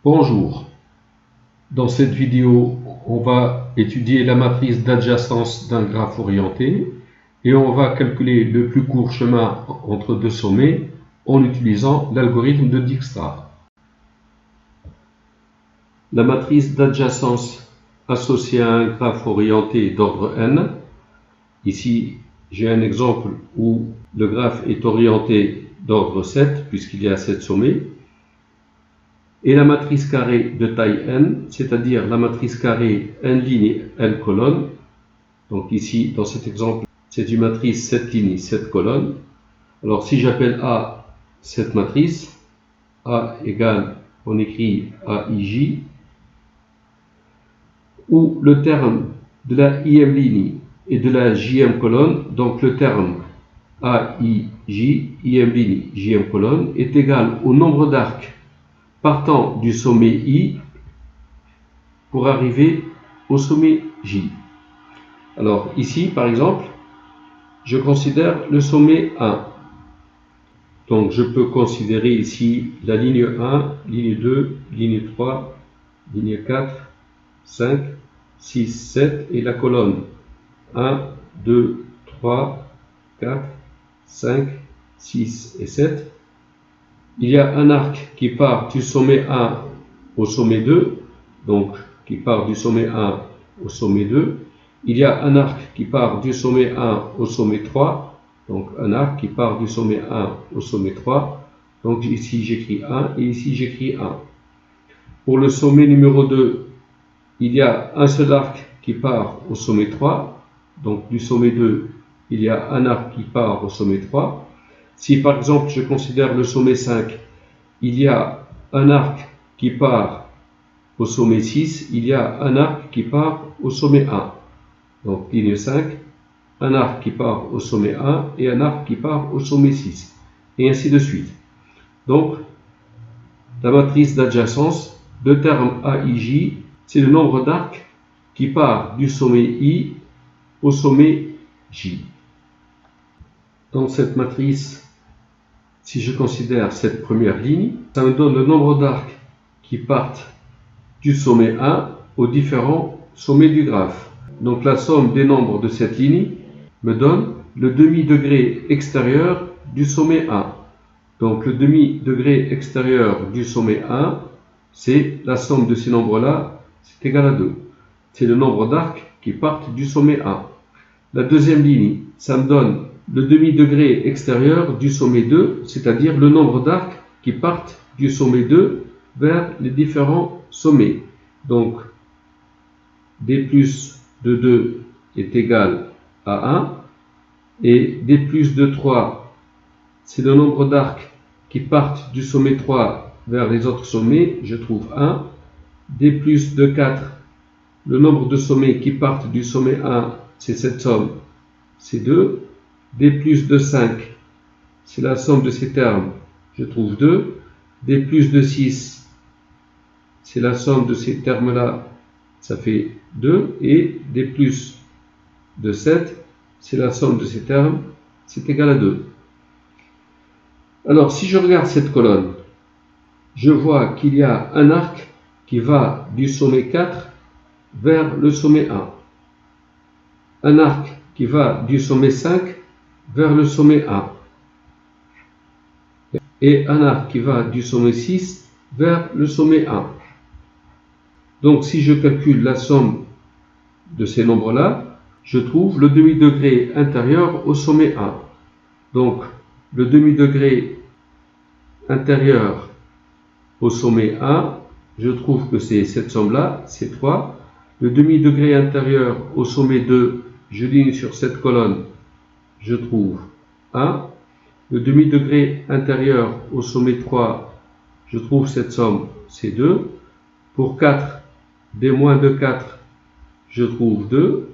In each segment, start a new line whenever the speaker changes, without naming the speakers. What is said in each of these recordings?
Bonjour, dans cette vidéo on va étudier la matrice d'adjacence d'un graphe orienté et on va calculer le plus court chemin entre deux sommets en utilisant l'algorithme de Dijkstra. La matrice d'adjacence associée à un graphe orienté d'ordre n, ici j'ai un exemple où le graphe est orienté d'ordre 7 puisqu'il y a 7 sommets, et la matrice carrée de taille n, c'est-à-dire la matrice carrée n lignes n colonnes. Donc ici, dans cet exemple, c'est une matrice 7 lignes, 7 colonnes. Alors si j'appelle A cette matrice, A égale, on écrit AIJ, où le terme de la IM ligne et de la JM colonne, donc le terme AIJ, IM ligne, JM colonne, est égal au nombre d'arcs partant du sommet I pour arriver au sommet J. Alors ici, par exemple, je considère le sommet 1. Donc je peux considérer ici la ligne 1, ligne 2, ligne 3, ligne 4, 5, 6, 7 et la colonne 1, 2, 3, 4, 5, 6 et 7. Il y a un arc qui part du sommet 1 au sommet 2, donc qui part du sommet 1 au sommet 2. Il y a un arc qui part du sommet 1 au sommet 3, donc un arc qui part du sommet 1 au sommet 3. Donc ici j'écris 1 et ici j'écris 1. Pour le sommet numéro 2, il y a un seul arc qui part au sommet 3, donc du sommet 2, il y a un arc qui part au sommet 3. Si par exemple je considère le sommet 5, il y a un arc qui part au sommet 6, il y a un arc qui part au sommet 1. Donc ligne 5, un arc qui part au sommet 1 et un arc qui part au sommet 6. Et ainsi de suite. Donc la matrice d'adjacence, le terme AIJ, c'est le nombre d'arcs qui part du sommet I au sommet J. Dans cette matrice, si je considère cette première ligne, ça me donne le nombre d'arcs qui partent du sommet 1 aux différents sommets du graphe. Donc la somme des nombres de cette ligne me donne le demi-degré extérieur du sommet 1. Donc le demi-degré extérieur du sommet 1, c'est la somme de ces nombres-là, c'est égal à 2. C'est le nombre d'arcs qui partent du sommet 1. La deuxième ligne, ça me donne le demi-degré extérieur du sommet 2, c'est-à-dire le nombre d'arcs qui partent du sommet 2 vers les différents sommets. Donc, d plus de 2 est égal à 1, et d plus de 3, c'est le nombre d'arcs qui partent du sommet 3 vers les autres sommets, je trouve 1. d plus de 4, le nombre de sommets qui partent du sommet 1, c'est cette somme, c'est 2. d plus de 5, c'est la somme de ces termes, je trouve 2. d plus de 6, c'est la somme de ces termes-là, ça fait 2. Et d plus de 7, c'est la somme de ces termes, c'est égal à 2. Alors, si je regarde cette colonne, je vois qu'il y a un arc qui va du sommet 4 vers le sommet 1. Un arc qui va du sommet 5 vers le sommet 1. Et un arc qui va du sommet 6 vers le sommet 1. Donc si je calcule la somme de ces nombres-là, je trouve le demi-degré intérieur au sommet 1. Donc le demi-degré intérieur au sommet 1, je trouve que c'est cette somme-là, c'est 3. Le demi-degré intérieur au sommet 2, je ligne sur cette colonne, je trouve 1. Le demi-degré intérieur au sommet 3, je trouve cette somme, c'est 2. Pour 4, d moins de 4, je trouve 2.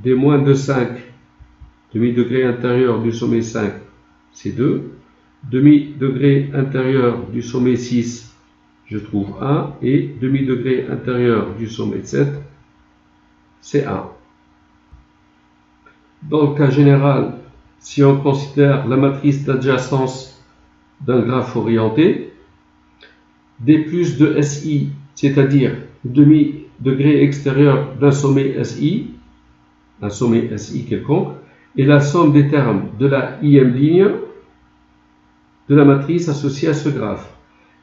d moins de 5, demi-degré intérieur du sommet 5, c'est 2. Demi-degré intérieur du sommet 6, je trouve 1. Et demi-degré intérieur du sommet 7, c'est 1. Dans le cas général, si on considère la matrice d'adjacence d'un graphe orienté, d plus de SI, c'est-à-dire demi-degré extérieur d'un sommet SI, un sommet SI quelconque, et la somme des termes de la IM ligne de la matrice associée à ce graphe.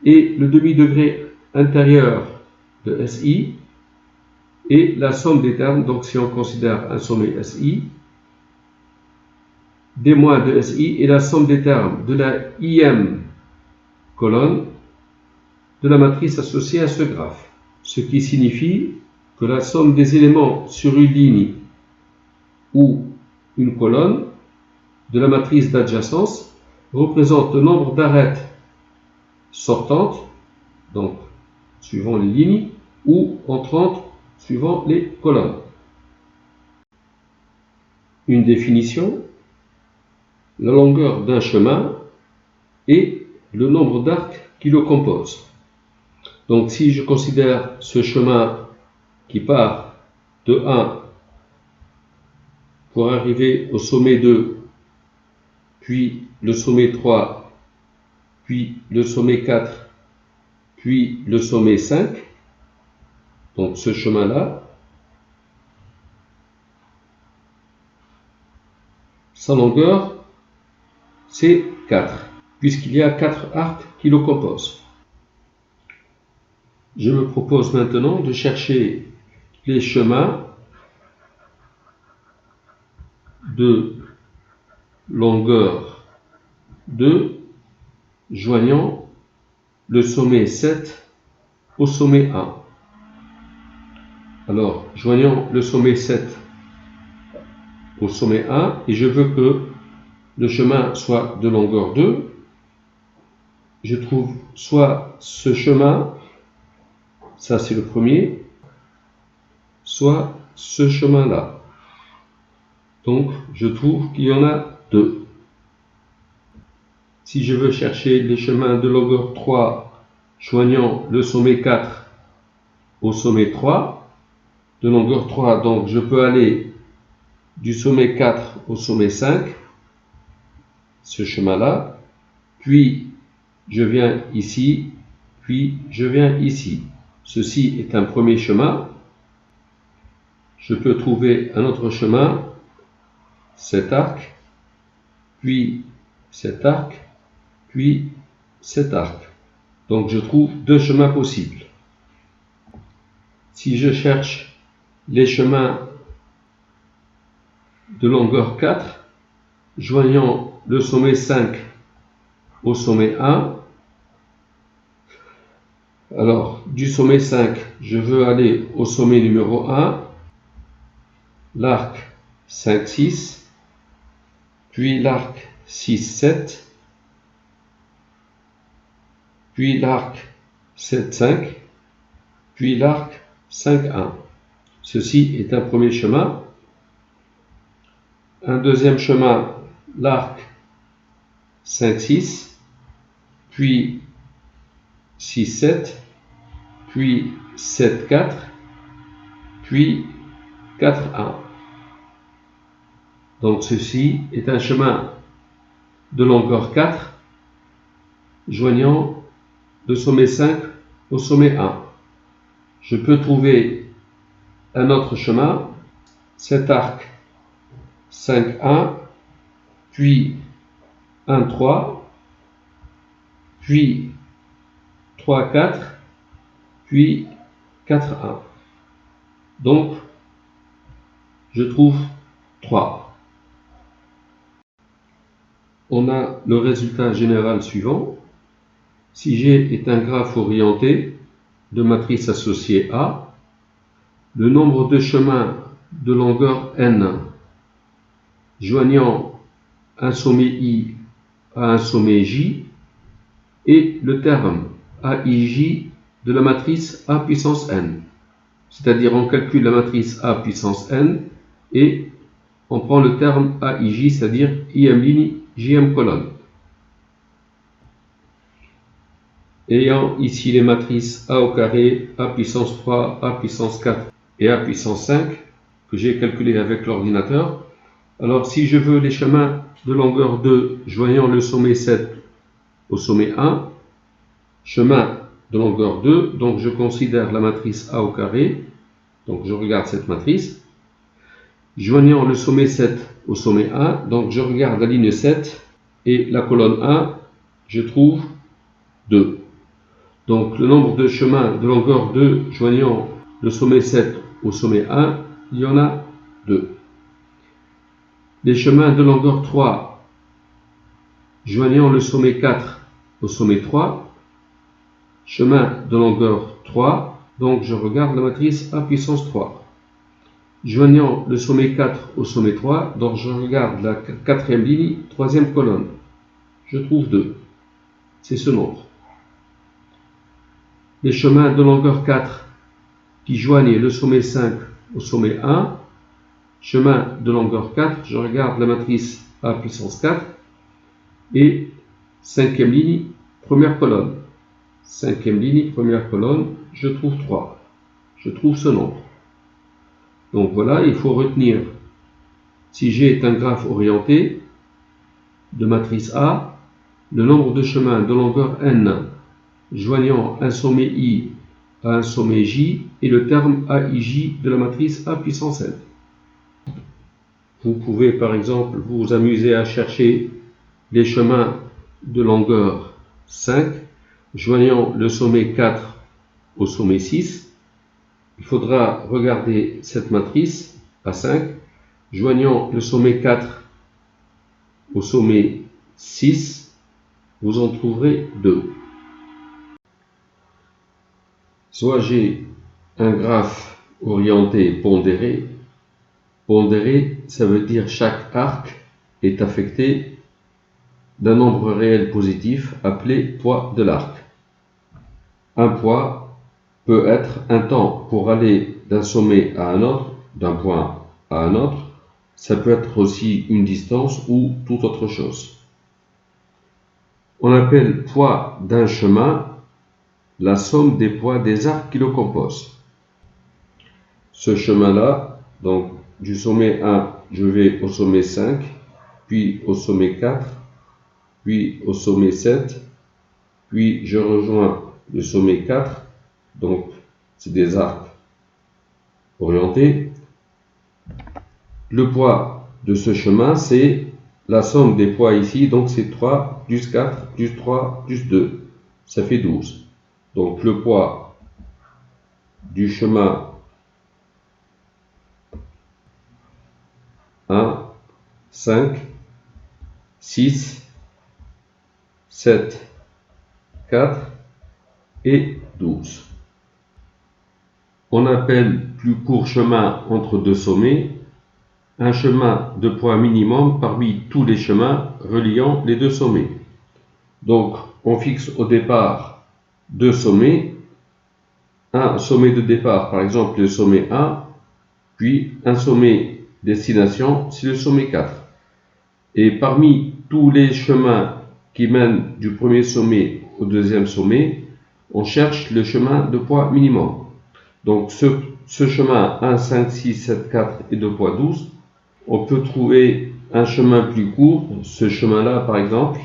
Et le demi-degré intérieur de SI et la somme des termes, donc si on considère un sommet SI, d moins de SI et la somme des termes de la IM colonne de la matrice associée à ce graphe. Ce qui signifie que la somme des éléments sur une ligne ou une colonne de la matrice d'adjacence représente le nombre d'arêtes sortantes, donc suivant les lignes, ou entrantes suivant les colonnes. Une définition: la longueur d'un chemin et le nombre d'arcs qui le composent. Donc si je considère ce chemin qui part de 1 pour arriver au sommet 2, puis le sommet 3, puis le sommet 4, puis le sommet 5, donc ce chemin-là, sa longueur, c'est 4, puisqu'il y a 4 arcs qui le composent. Je me propose maintenant de chercher les chemins de longueur 2 joignant le sommet 7 au sommet 1. Alors, joignant le sommet 7 au sommet 1, et je veux que le chemin soit de longueur 2, je trouve soit ce chemin, ça c'est le premier, soit ce chemin-là. Donc, je trouve qu'il y en a 2. Si je veux chercher les chemins de longueur 3 joignant le sommet 4 au sommet 3, de longueur 3, donc je peux aller du sommet 4 au sommet 5, ce chemin-là, puis je viens ici, puis je viens ici. Ceci est un premier chemin. Je peux trouver un autre chemin, cet arc, puis cet arc, puis cet arc. Donc je trouve 2 chemins possibles. Si je cherche les chemins de longueur 4, joignant le sommet 5 au sommet 1, alors du sommet 5, je veux aller au sommet numéro 1, l'arc 5, 6, puis l'arc 6, 7, puis l'arc 7, 5, puis l'arc 5, 1. Ceci est un premier chemin. Un deuxième chemin, l'arc 5, 6, puis 6, 7, puis 7, 4, puis 4, 1. Donc ceci est un chemin de longueur 4, joignant le sommet 5 au sommet 1. Je peux trouver un autre chemin, cet arc 5, 1, puis 1, 3, puis 3, 4, puis 4, 1. Donc, je trouve 3. On a le résultat général suivant. Si G est un graphe orienté de matrice associée A, le nombre de chemins de longueur n joignant un sommet I à un sommet J est le terme AIJ de la matrice A puissance n. C'est-à-dire on calcule la matrice A puissance n et on prend le terme AIJ, c'est-à-dire IM ligne, JM colonne. Ayant ici les matrices A au carré, A puissance 3, A puissance 4 et A puissance 5 que j'ai calculé avec l'ordinateur, alors si je veux les chemins de longueur 2 joignant le sommet 7 au sommet 1, chemin de longueur 2, donc je considère la matrice A au carré, donc je regarde cette matrice, joignant le sommet 7 au sommet 1, donc je regarde la ligne 7 et la colonne 1, je trouve 2. Donc le nombre de chemins de longueur 2 joignant le sommet 7 au sommet 1, il y en a 2. Les chemins de longueur 3 joignant le sommet 4 au sommet 3, chemin de longueur 3, donc je regarde la matrice A puissance 3. Joignant le sommet 4 au sommet 3, donc je regarde la quatrième ligne, troisième colonne. Je trouve 2. C'est ce nombre. Les chemins de longueur 4 qui joignent le sommet 5 au sommet 1, chemin de longueur 4, je regarde la matrice A puissance 4 et cinquième ligne, première colonne. Cinquième ligne, première colonne, je trouve 3. Je trouve ce nombre. Donc voilà, il faut retenir, si G est un graphe orienté de matrice A, le nombre de chemins de longueur n joignant un sommet I à un sommet J est le terme AIJ de la matrice A puissance n. Vous pouvez par exemple vous amuser à chercher les chemins de longueur 5 joignant le sommet 4 au sommet 6. Il faudra regarder cette matrice A5 joignant le sommet 4 au sommet 6. Vous en trouverez 2. Soit j'ai un graphe orienté pondéré. Pondéré, ça veut dire chaque arc est affecté d'un nombre réel positif appelé poids de l'arc. Un poids peut être un temps pour aller d'un sommet à un autre, d'un point à un autre. Ça peut être aussi une distance ou toute autre chose. On appelle poids d'un chemin la somme des poids des arcs qui le composent. Ce chemin-là, donc du sommet 1, je vais au sommet 5, puis au sommet 4, puis au sommet 7, puis je rejoins le sommet 4, donc c'est des arcs orientés. Le poids de ce chemin, c'est la somme des poids ici, donc c'est 3 plus 4 plus 3 plus 2, ça fait 12. Donc le poids du chemin 1, 5, 6, 7, 4 et 12. On appelle plus court chemin entre deux sommets un chemin de poids minimum parmi tous les chemins reliant les deux sommets. Donc on fixe au départ deux sommets, un sommet de départ par exemple le sommet 1, puis un sommet destination c'est le sommet 4. Et parmi tous les chemins qui mènent du premier sommet au deuxième sommet, on cherche le chemin de poids minimum. Donc ce chemin 1, 5, 6, 7, 4 et de poids 12, on peut trouver un chemin plus court, ce chemin-là par exemple.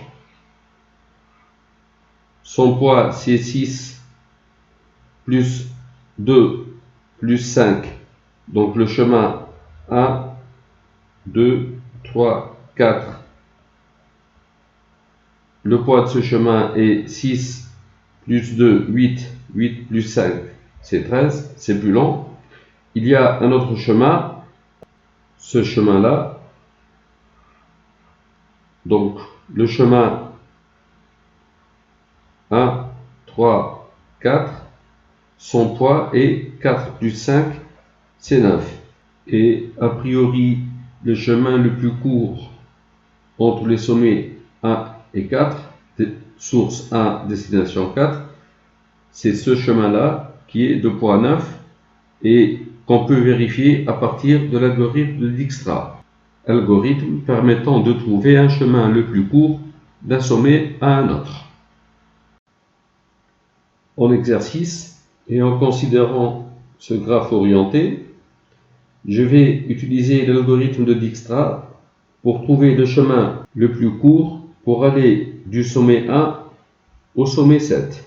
Son poids c'est 6 plus 2 plus 5. Donc le chemin 1, 2, 3, 4. Le poids de ce chemin est 6 plus 2, 8. 8 plus 5, c'est 13. C'est plus long. Il y a un autre chemin. Ce chemin-là. Donc le chemin 1, 3, 4. Son poids est 4 plus 5, c'est 9. Et a priori, le chemin le plus court entre les sommets 1 et 4, source 1, destination 4, c'est ce chemin-là qui est de poids 9 et qu'on peut vérifier à partir de l'algorithme de Dijkstra. Algorithme permettant de trouver un chemin le plus court d'un sommet à un autre. En exercice, et en considérant ce graphe orienté, je vais utiliser l'algorithme de Dijkstra pour trouver le chemin le plus court pour aller du sommet 1 au sommet 7.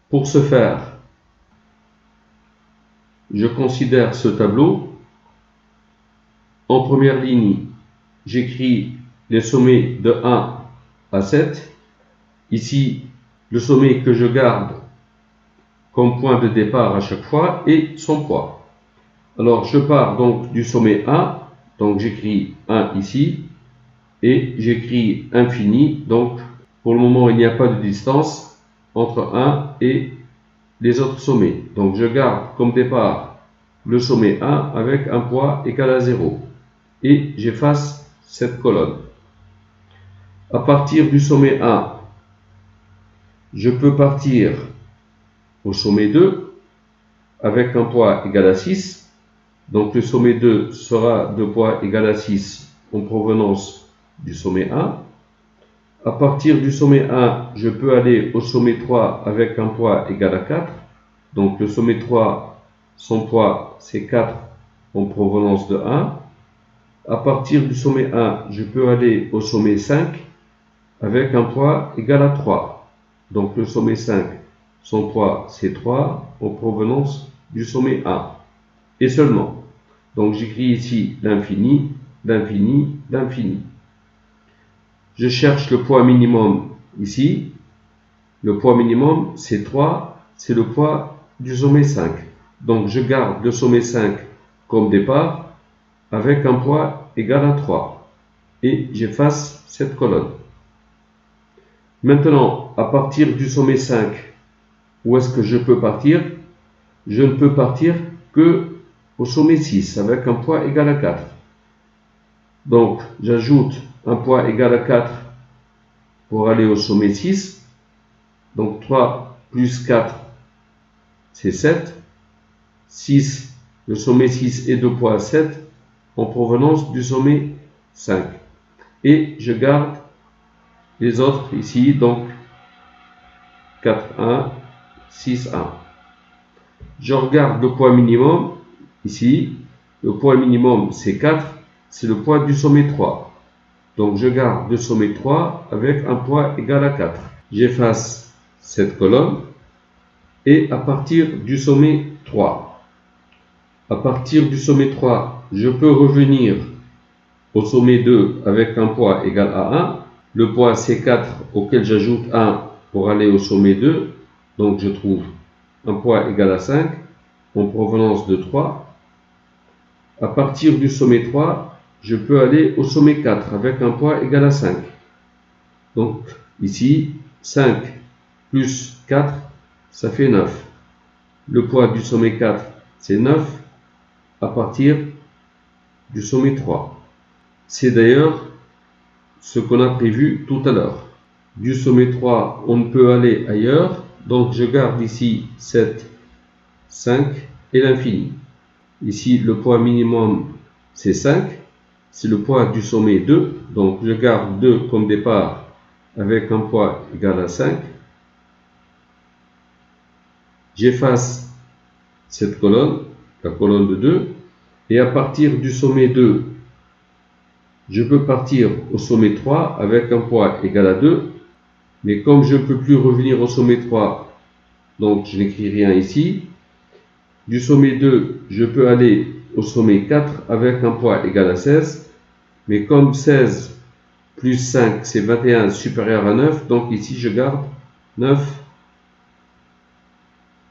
Pour ce faire, je considère ce tableau. En première ligne, j'écris les sommets de 1 à 7. Ici, le sommet que je garde comme point de départ à chaque fois et son poids. Alors, je pars donc du sommet 1, donc j'écris 1 ici, et j'écris infini, donc pour le moment il n'y a pas de distance entre 1 et les autres sommets. Donc je garde comme départ le sommet 1 avec un poids égal à 0, et j'efface cette colonne. À partir du sommet 1, je peux partir au sommet 2 avec un poids égal à 6. Donc le sommet 2 sera de poids égal à 6 en provenance du sommet 1. À partir du sommet 1, je peux aller au sommet 3 avec un poids égal à 4. Donc le sommet 3, son poids c'est 4 en provenance de 1. À partir du sommet 1, je peux aller au sommet 5 avec un poids égal à 3. Donc le sommet 5, son poids c'est 3 en provenance du sommet 1. Et seulement. Donc j'écris ici l'infini, l'infini, l'infini. Je cherche le poids minimum ici. Le poids minimum c'est 3, c'est le poids du sommet 5. Donc je garde le sommet 5 comme départ avec un poids égal à 3. Et j'efface cette colonne. Maintenant, à partir du sommet 5, où est-ce que je peux partir? Je ne peux partir que au sommet 6 avec un poids égal à 4. Donc, j'ajoute un poids égal à 4 pour aller au sommet 6. Donc, 3 plus 4, c'est 7. 6, le sommet 6 est de poids 7 en provenance du sommet 5. Et je garde les autres ici, donc 4, 1, 6, 1. Je regarde le poids minimum ici. Le poids minimum, c'est 4. C'est le poids du sommet 3. Donc, je garde le sommet 3 avec un poids égal à 4. J'efface cette colonne. Et à partir du sommet 3, à partir du sommet 3, je peux revenir au sommet 2 avec un poids égal à 1. Le poids, c'est 4 auquel j'ajoute 1 pour aller au sommet 2. Donc, je trouve un poids égal à 5 en provenance de 3. À partir du sommet 3, je peux aller au sommet 4 avec un poids égal à 5. Donc ici, 5 plus 4, ça fait 9. Le poids du sommet 4, c'est 9 à partir du sommet 3. C'est d'ailleurs ce qu'on a prévu tout à l'heure. Du sommet 3, on ne peut aller ailleurs. Donc je garde ici 7, 5 et l'infini. Ici, le poids minimum, c'est 5. C'est le poids du sommet 2. Donc, je garde 2 comme départ avec un poids égal à 5. J'efface cette colonne, la colonne de 2. Et à partir du sommet 2, je peux partir au sommet 3 avec un poids égal à 2. Mais comme je ne peux plus revenir au sommet 3, donc je n'écris rien ici. Du sommet 2, je peux aller au sommet 4 avec un poids égal à 16. Mais comme 16 plus 5, c'est 21 supérieur à 9, donc ici je garde 9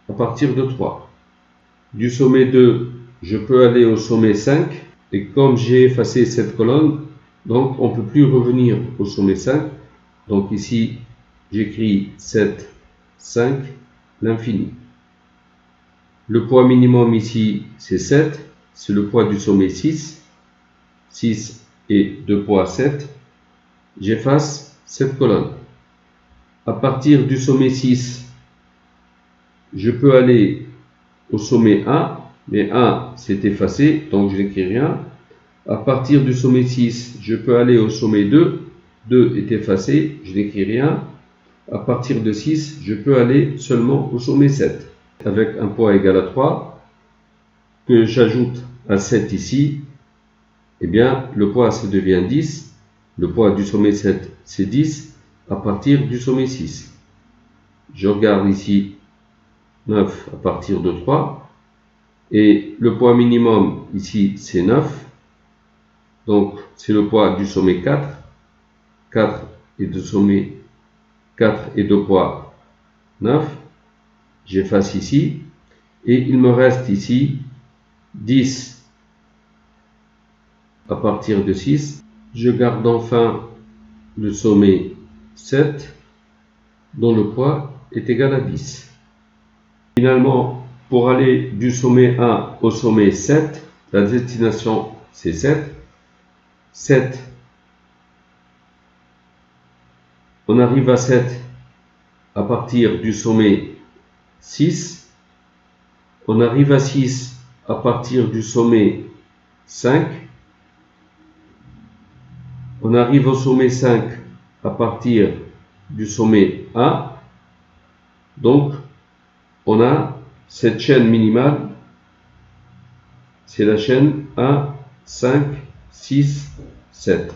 à partir de 3. Du sommet 2, je peux aller au sommet 5. Et comme j'ai effacé cette colonne, donc on ne peut plus revenir au sommet 5. Donc ici, j'écris 7, 5, l'infini. Le poids minimum ici, c'est 7. C'est le poids du sommet 6. 6 et 2 poids 7. J'efface cette colonne. À partir du sommet 6, je peux aller au sommet 1. Mais 1, c'est effacé, donc je n'écris rien. À partir du sommet 6, je peux aller au sommet 2. 2 est effacé, je n'écris rien. À partir de 6, je peux aller seulement au sommet 7. Avec un poids égal à 3, que j'ajoute à 7 ici, eh bien, le poids, ça devient 10. Le poids du sommet 7, c'est 10 à partir du sommet 6. Je regarde ici 9 à partir de 3. Et le poids minimum ici, c'est 9. Donc, c'est le poids du sommet 4. 4 et de sommet 4 et de poids 9. J'efface ici. Et il me reste ici 10 à partir de 6. Je garde enfin le sommet 7 dont le poids est égal à 10. Finalement, pour aller du sommet 1 au sommet 7, la destination c'est 7. 7, on arrive à 7 à partir du sommet 6. On arrive à 6 à partir du sommet 5. On arrive au sommet 5 à partir du sommet 1. Donc, on a cette chaîne minimale, c'est la chaîne 1, 5, 6, 7.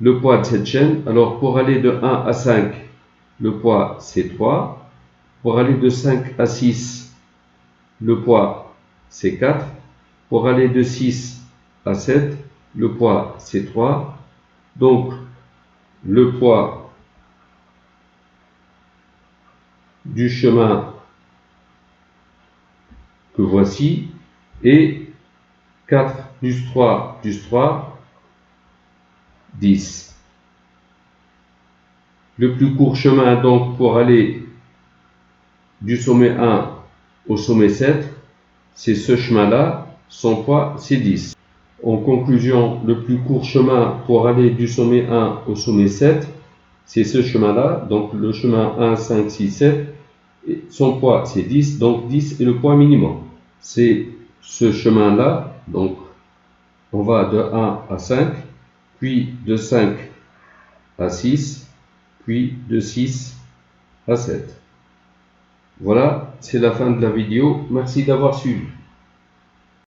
Le poids de cette chaîne, alors pour aller de 1 à 5, le poids c'est 3. Pour aller de 5 à 6, le poids c'est 4. Pour aller de 6 à 7, le poids c'est 3. Donc, le poids du chemin que voici est 4 plus 3 plus 3, 10. Le plus court chemin donc pour aller du sommet 1 au sommet 7, c'est ce chemin-là, son poids c'est 10. En conclusion, le plus court chemin pour aller du sommet 1 au sommet 7, c'est ce chemin-là, donc le chemin 1, 5, 6, 7, et son poids c'est 10, donc 10 est le poids minimum. C'est ce chemin-là, donc on va de 1 à 5, puis de 5 à 6, puis de 6 à 7. Voilà, c'est la fin de la vidéo. Merci d'avoir suivi.